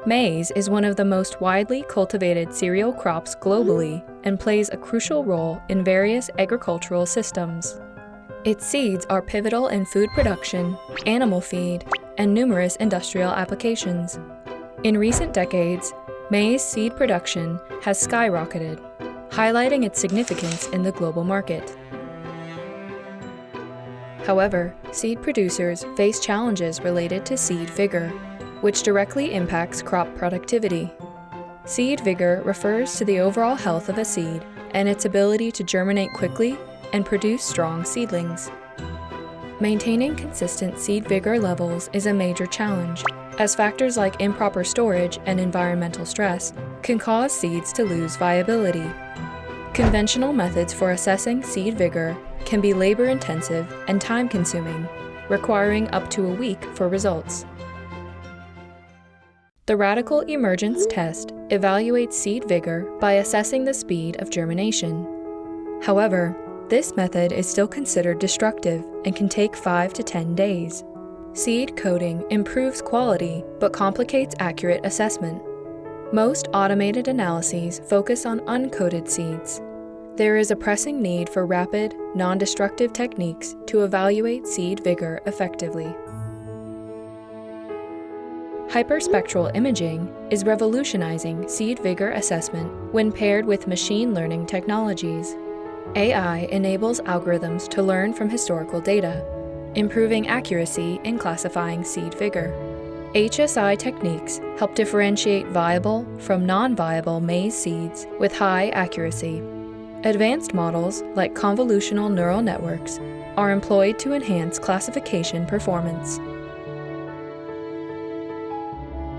Maize is one of the most widely cultivated cereal crops globally and plays a crucial role in various agricultural systems. Its seeds are pivotal in food production, animal feed, and numerous industrial applications. In recent decades, maize seed production has skyrocketed, highlighting its significance in the global market. However, seed producers face challenges related to seed vigor, which directly impacts crop productivity. Seed vigor refers to the overall health of a seed and its ability to germinate quickly and produce strong seedlings. Maintaining consistent seed vigor levels is a major challenge, as factors like improper storage and environmental stress can cause seeds to lose viability. Conventional methods for assessing seed vigor can be labor-intensive and time-consuming, requiring up to a week for results. The radical emergence test evaluates seed vigor by assessing the speed of germination. However, this method is still considered destructive and can take 5 to 10 days. Seed coding improves quality but complicates accurate assessment. Most automated analyses focus on uncoded seeds. There is a pressing need for rapid, non-destructive techniques to evaluate seed vigor effectively. Hyperspectral imaging is revolutionizing seed vigor assessment when paired with machine learning technologies. AI enables algorithms to learn from historical data, improving accuracy in classifying seed vigor. HSI techniques help differentiate viable from non-viable maize seeds with high accuracy. Advanced models, like convolutional neural networks, are employed to enhance classification performance.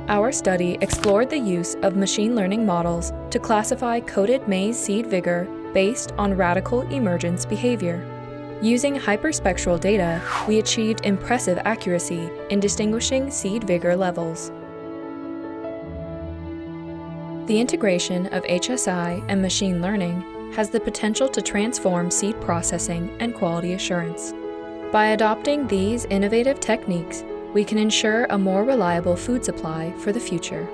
Our study explored the use of machine learning models to classify coded maize seed vigor based on radical emergence behavior. Using hyperspectral data, we achieved impressive accuracy in distinguishing seed vigor levels. The integration of HSI and machine learning has the potential to transform seed processing and quality assurance. By adopting these innovative techniques, we can ensure a more reliable food supply for the future.